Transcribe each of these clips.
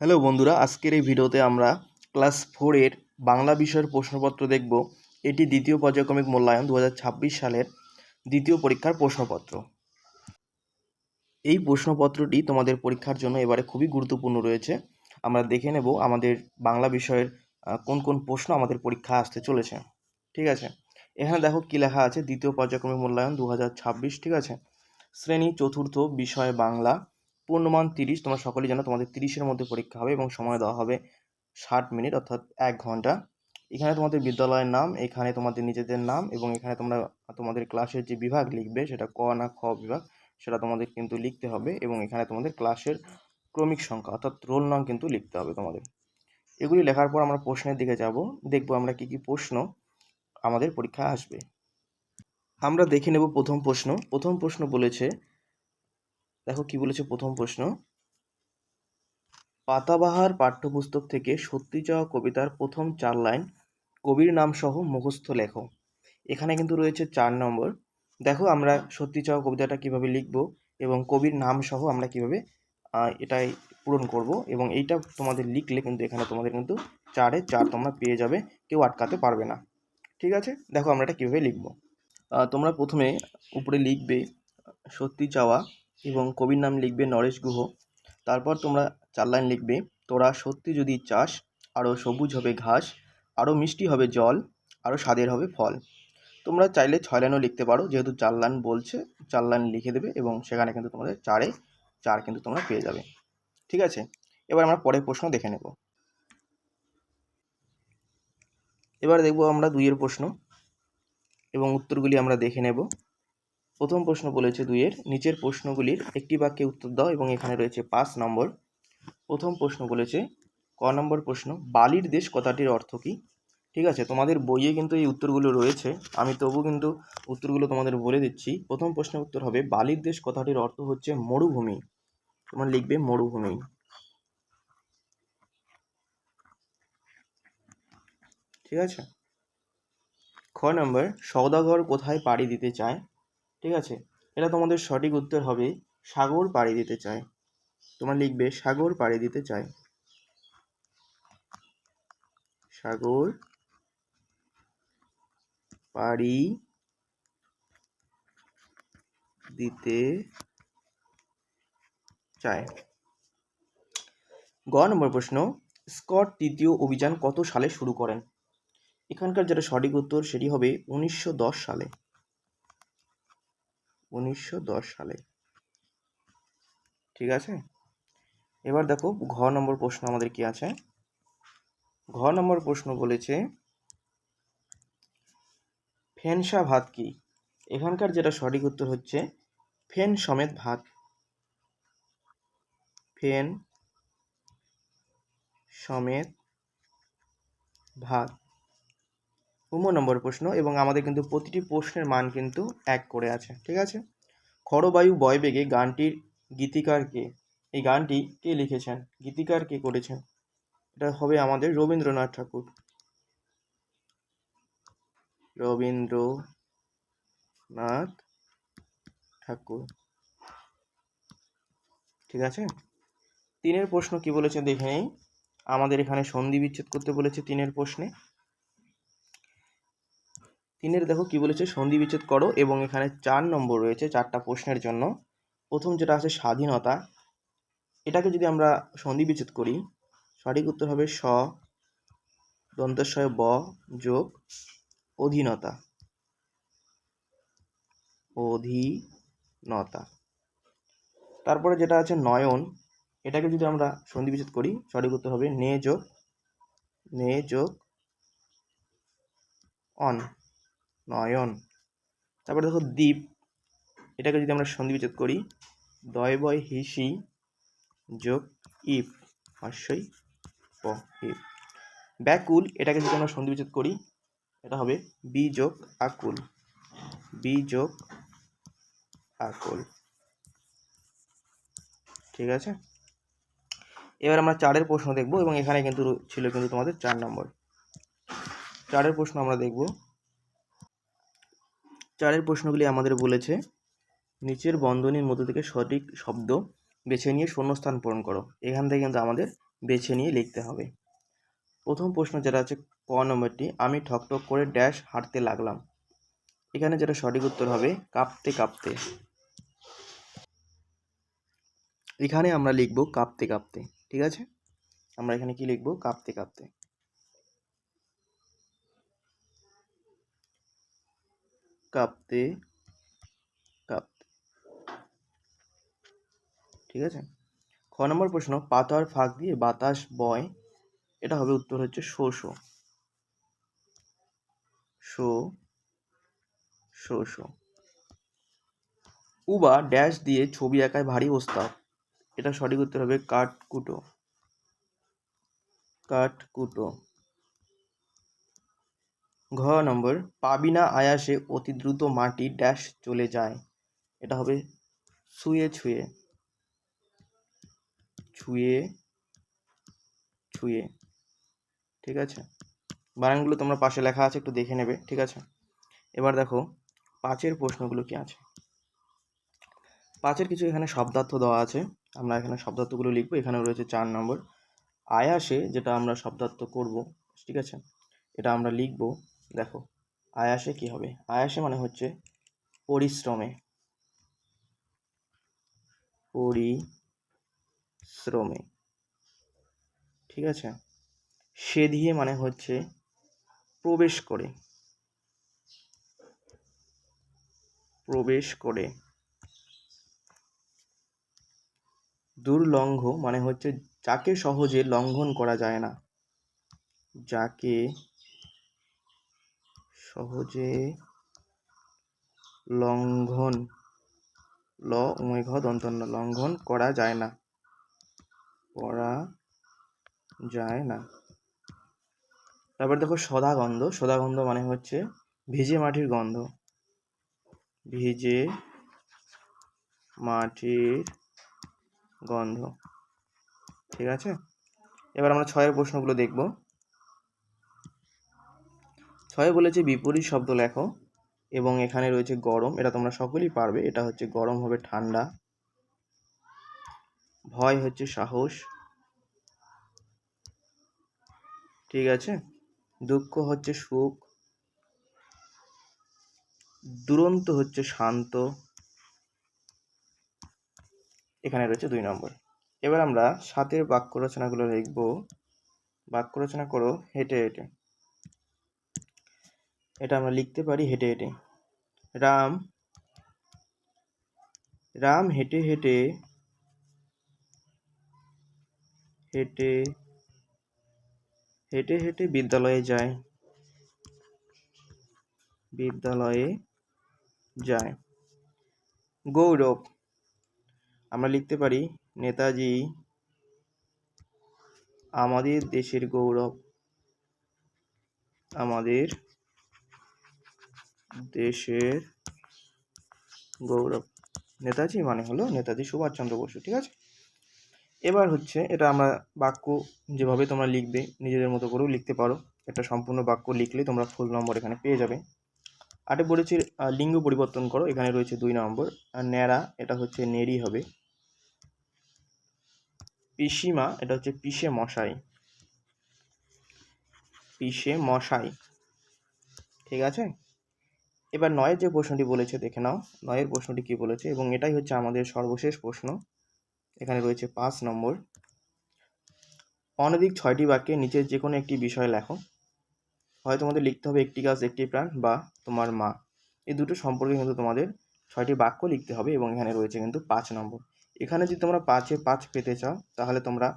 Hello বন্ধুরা, আজকের এই ভিডিওতে আমরা ক্লাস 4 এর বাংলা বিষয়ের প্রশ্নপত্র দেখব। এটি দ্বিতীয় পর্যায়ক্রমিক মূল্যায়ন 2026 সালের দ্বিতীয় পরীক্ষার প্রশ্নপত্র। এই প্রশ্নপত্রটি তোমাদের পরীক্ষার জন্য এবারে খুবই গুরুত্বপূর্ণ রয়েছে। আমরা দেখে নেব আমাদের বাংলা বিষয়ের কোন কোন প্রশ্ন আমাদের পরীক্ষা আসতে চলেছে। ঠিক আছে, এখানে দেখো কি লেখা আছে, দ্বিতীয় পর্যায়ক্রমিক মূল্যায়ন 2026। ঠিক আছে, শ্রেণী চতুর্থ, বিষয় বাংলা, পূর্ণমান 30। তোমরা সকলেই জানো তোমাদের 30-এর মধ্যে পরীক্ষা হবে এবং সময় দেওয়া হবে 60 মিনিট অর্থাৎ 1 ঘন্টা। এখানে তোমাদের বিদ্যালয়ের নাম, এখানে তোমাদের নিজেদের নাম এবং এখানে তোমরা তোমাদের ক্লাসের যে বিভাগ লিখবে সেটা ক না খ বিভাগ সেটা তোমাদের কিন্তু লিখতে হবে এবং এখানে তোমাদের ক্লাসের ক্রমিক সংখ্যা অর্থাৎ রোল নং কিন্তু লিখতে হবে তোমাদের। এগুলি লেখার পর আমরা প্রশ্নের দিকে যাব, দেখবো আমরা কি কি প্রশ্ন আমাদের পরীক্ষায় আসবে। আমরা দেখে নেব প্রথম প্রশ্ন। প্রথম প্রশ্ন বলেছে, দেখো কি বলেছে প্রথম প্রশ্ন, পাতাবাহার পাঠ্যপুস্তক থেকে সত্যি চাওয়া কবিতার প্রথম 4 লাইন কবির নাম সহ মুখস্থ লেখো। এখানে কিন্তু রয়েছে 4 নম্বর। দেখো আমরা সত্যি চাওয়া কবিতাটা কিভাবে লিখব এবং কবির নাম সহ আমরা কিভাবে এটাই পূরণ করব এবং এইটা তোমাদের লিখলে কিন্তু এখানে তোমাদের কিন্তু 4-এ 4 তোমরা পেয়ে যাবে, কেউ আটকাতে পারবে না। ঠিক আছে, দেখো আমরা এটা কীভাবে লিখব। তোমরা প্রথমে উপরে লিখবে সত্যি চাওয়া এবং কবির নাম লিখবে নরেশ গুহ। তারপর তোমরা 4 লাইন লিখবে, তোরা সত্যি যদি চাস, আরও সবুজ হবে ঘাস, আরও মিষ্টি হবে জল, আরও স্বাদের হবে ফল। তোমরা চাইলে 6 লাইনও লিখতে পারো, যেহেতু 4 লাইন বলছে 4 লাইন লিখে দেবে এবং সেখানে কিন্তু তোমাদের 4-এ 4 কিন্তু তোমরা পেয়ে যাবে। ঠিক আছে, এবার আমরা পরের প্রশ্ন দেখে নেব। এবার দেখব আমরা 2-এর প্রশ্ন এবং উত্তরগুলি আমরা দেখে নেব। প্রথম প্রশ্ন বলেছে 2-এর, নিচের প্রশ্নগুলির একটি বাক্যে উত্তর দাও এবং এখানে রয়েছে 5 নম্বর। প্রথম প্রশ্ন বলেছে ক নম্বর প্রশ্ন, বালির দেশ কথাটির অর্থ কী? ঠিক আছে, তোমাদের বইয়ে কিন্তু এই উত্তরগুলো রয়েছে, আমি তবু কিন্তু উত্তরগুলো তোমাদের বলে দিচ্ছি। প্রথম প্রশ্নের উত্তর হবে বালির দেশ কথাটির অর্থ হচ্ছে মরুভূমি। তোমরা লিখবে মরুভূমি। ঠিক আছে, খ নম্বর, সওদাগর কোথায় পাড়ি দিতে চায়? ঠিক আছে, এটা তোমাদের সঠিক উত্তর হবে সাগর পাড়ি দিতে চায়। তোমরা লিখবে সাগর পাড়ি দিতে চায়। সাগর পাড়ি দিতে চায়। গ নম্বর প্রশ্ন, স্কট তৃতীয় অভিযান কত সালে শুরু করেন? এখানকার যেটা সঠিক উত্তর সেটি হবে 1910 সালে। 1910 সালে। ঠিক আছে, এবার দেখো ঘ নম্বর প্রশ্ন আমাদের কি আছে। ঘ নম্বর প্রশ্ন বলেছে ফেনসা ভাত কি? এখানকার যেটা সঠিক উত্তর হচ্ছে ফেন সমেত ভাত। ফেন সমেত ভাত। 15 নম্বর প্রশ্ন এবং আমাদের কিন্তু প্রতিটি প্রশ্নের মান কিন্তু 1 করে আছে। ঠিক আছে, খড়বায়ু বয়বেগে গানটির গীতিকার কে? এই গানটি কে লিখেছেন, গীতিকার কে করেছেন? এটা হবে আমাদের রবীন্দ্রনাথ ঠাকুর। রবীন্দ্রনাথ ঠাকুর। ঠিক আছে, 3-এর প্রশ্ন কি বলেছে দেখে নেই। আমাদের এখানে সন্ধি বিচ্ছেদ করতে বলেছে 3-এর প্রশ্নে। 3-এর দেখো কি বলেছে, সন্ধি বিচ্ছেদ করো এবং এখানে 4 নম্বর রয়েছে 4টা প্রশ্নের জন্য। প্রথম যেটা আছে স্বাধীনতা, এটাকে যদি আমরা সন্ধি বিচ্ছেদ করি সঠিক উত্তর হবে স দন্তস্বয় ব যোগ অধীনতা। অধীনতা। তারপরে যেটা আছে নয়ন, এটাকে যদি আমরা সন্ধি বিচ্ছেদ করি সঠিক উত্তর হবে নে যোগ অন, নয়ন। তারপরে দেখো দ্বীপ, এটাকে যদি আমরা সন্ধি বিচ্ছেদ করি দয় বয় হিসি যোগ ইপ হস্যই প ইপ। ব্যাকুল, এটাকে যদি আমরা সন্ধি বিচ্ছেদ করি এটা হবে বি যোগ আকুল। বি যোগ আকুল। ঠিক আছে, এবার আমরা 4-এর প্রশ্ন দেখব এবং এখানে কিন্তু ছিল কিন্তু তোমাদের 4 নম্বর। 4-এর প্রশ্ন আমরা দেখব। 4-এর প্রশ্নগুলি আমাদের বলেছে নিচের বন্ধনীর মধ্যে থেকে সঠিক শব্দ বেছে নিয়ে শূন্যস্থান পূরণ করো। এখান থেকে কিন্তু আমাদের বেছে নিয়ে লিখতে হবে। প্রথম প্রশ্ন যেটা আছে ক নম্বরটি, আমি ঠকঠক করে ড্যাশ হাঁটতে লাগলাম। এখানে যেটা সঠিক উত্তর হবে কাঁপতে কাঁপতে। এখানে আমরা লিখব কাঁপতে কাঁপতে। ঠিক আছে, আমরা এখানে কি লিখব? কাঁপতে কাঁপতে। কাঁপতে কাঁপতে। ঠিক আছে। খ নম্বর প্রশ্ন, পাতার ফাঁক দিয়ে বাতাস বয়। এটা হবে উত্তর হচ্ছে শো শো। শো শো শো। উবা ড্যাশ দিয়ে ছবি আঁকায় ভারী ওস্তাদ। এটা সঠিক উত্তর হবে কাঠকুটো। কাঠকুটো। ঘ নম্বর, পাবি না আয়াসে অতি দ্রুত মাটি ড্যাশ চলে যায়। এটা হবে ছুঁয়ে ছুঁয়ে। ছুঁয়ে ছুঁয়ে। ঠিক আছে, বানানগুলো তোমরা পাশে লেখা আছে, একটু দেখে নেবে। ঠিক আছে, এবার দেখো পাঁচের প্রশ্নগুলো কি আছে। পাঁচের কিছু এখানে শব্দার্থ দেওয়া আছে, আমরা এখানে শব্দার্থগুলো লিখবো। এখানে রয়েছে 4 নম্বর আয়াসে, যেটা আমরা শব্দার্থ করব। ঠিক আছে, এটা আমরা লিখবো। দেখো আয়াসে কি হবে? আয়াসে মানে হচ্ছে পরিশ্রমে। পরিশ্রমে। ঠিক আছে, সে দিয়ে মানে হচ্ছে প্রবেশ করে। প্রবেশ করে। দুর্লঙ্ঘ মানে হচ্ছে যাকে সহজে লঙ্ঘন করা যায় না। যাকে সহজে লঙ্ঘন, ল উময় ঘ দন্ত ন, লঙ্ঘন করা যায় না। করা যায় না। তারপর দেখো সদাগন্ধ। সদাগন্ধ মানে হচ্ছে ভিজে মাটির গন্ধ। ভিজে মাটির গন্ধ। ঠিক আছে, এবার আমরা 6-এর প্রশ্নগুলো দেখব। 6-এ বলেছে বিপরীত শব্দ লেখো, এবং এখানে রয়েছে গরম। এটা তোমরা সকলেই পারবে। এটা হচ্ছে গরম হবে ঠান্ডা। ভয় হচ্ছে সাহস। ঠিক আছে, দুঃখ হচ্ছে সুখ। দুরন্ত হচ্ছে শান্ত। এখানে রয়েছে 2 নম্বর। এবার আমরা 7-এর বাক্য রচনাগুলো লিখব। বাক্য রচনা করো হেঁটে হেঁটে। এটা আমরা লিখতে পারি হেঁটে হেঁটে। রাম রাম হেঁটে হেঁটে হেঁটে হেঁটে হেঁটে বিদ্যালয়ে যায়। বিদ্যালয়ে যায়। গৌরব আমরা লিখতে পারি নেতাজি আমাদের দেশের গৌরব। আমাদের দেশের গৌরব। নেতাজি মানে হলো নেতাজি সুভাষচন্দ্র বসু। ঠিক আছে, এবার হচ্ছে এটা আমরা বাক্য যেভাবে তোমরা লিখবে নিজেদের মতো করেও লিখতে পারো। একটা সম্পূর্ণ বাক্য লিখলে তোমরা ফুল নম্বর এখানে পেয়ে যাবে। 8-এ বলেছি লিঙ্গ পরিবর্তন করো। এখানে রয়েছে 2 নম্বর। আর ন্যাড়া, এটা হচ্ছে নেড়ি হবে। পিসিমা, এটা হচ্ছে পিসে মশাই। পিসে মশাই। ঠিক আছে, এবার 9-এর যে প্রশ্নটি বলেছে দেখে নাও। 9-এর প্রশ্নটি কি বলেছে, এবং এটাই হচ্ছে আমাদের সর্বশেষ প্রশ্ন। এখানে রয়েছে 5 নম্বর। অনধিক 6টি বাক্যে নিচের যে কোনো একটি বিষয় লেখো। হয় তোমাদের লিখতে হবে একটি গাছ একটি প্রাণ বা তোমার মা। এই দুটো সম্পর্কে কিন্তু তোমাদের 6টি বাক্য লিখতে হবে, এবং এখানে রয়েছে কিন্তু 5 নম্বর। এখানে যদি তোমরা 5-এ 5 পেতে চাও, তাহলে তোমরা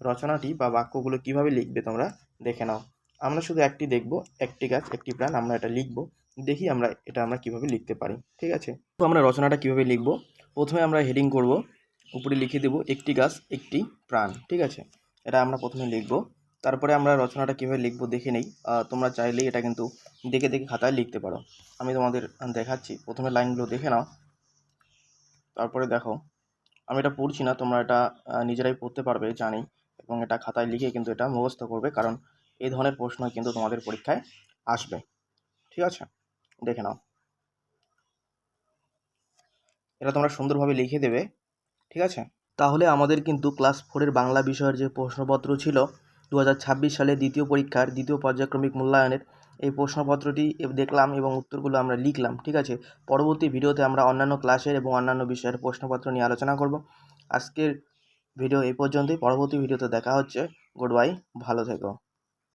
রচনাটি বা বাক্যগুলো কিভাবে লিখবে তোমরা দেখে নাও। আমরা শুধু একটি দেখব, একটি গাছ একটি প্রাণ, আমরা এটা লিখব। দেখি আমরা কিভাবে লিখতে পারি। ঠিক আছে, তো আমরা রচনাটা কিভাবে লিখব। প্রথমে আমরা হেডিং করব, উপরে লিখে দেব একটি গাছ একটি প্রাণ। ঠিক আছে, এটা আমরা প্রথমে লিখব। তারপরে আমরা রচনাটা কীভাবে লিখবো দেখে নেই। তোমরা চাইলেই এটা কিন্তু দেখে দেখে খাতায় লিখতে পারো। আমি তোমাদের দেখাচ্ছি, প্রথমে লাইনগুলো দেখে নাও, তারপরে দেখো। আমি এটা পড়ছি না, তোমরা এটা নিজেরাই পড়তে পারবে জানি, এবং এটা খাতায় লিখে কিন্তু এটা মুখস্থ করবে, কারণ এই ধরনের প্রশ্ন কিন্তু তোমাদের পরীক্ষায় আসবে। ঠিক আছে, দেখে নাও। এটা তোমরা সুন্দরভাবে লিখে দেবে। ঠিক আছে। তাহলে আমাদের কিন্তু ক্লাস 4-এর বাংলা বিষয়ের যে প্রশ্নপত্র ছিল 2026 সালে দ্বিতীয় পরীক্ষার দ্বিতীয় পর্যায়ক্রমিক মূল্যায়নের এই প্রশ্নপত্রটি দেখলাম এবং উত্তরগুলো আমরা লিখলাম। ঠিক আছে, পরবর্তী ভিডিওতে আমরা অন্যান্য ক্লাসের এবং অন্যান্য বিষয়ের প্রশ্নপত্র নিয়ে আলোচনা করব। আজকের ভিডিও এই পর্যন্তই। পরবর্তী ভিডিওতে দেখা হচ্ছে। গুড বাই, ভালো থেকো।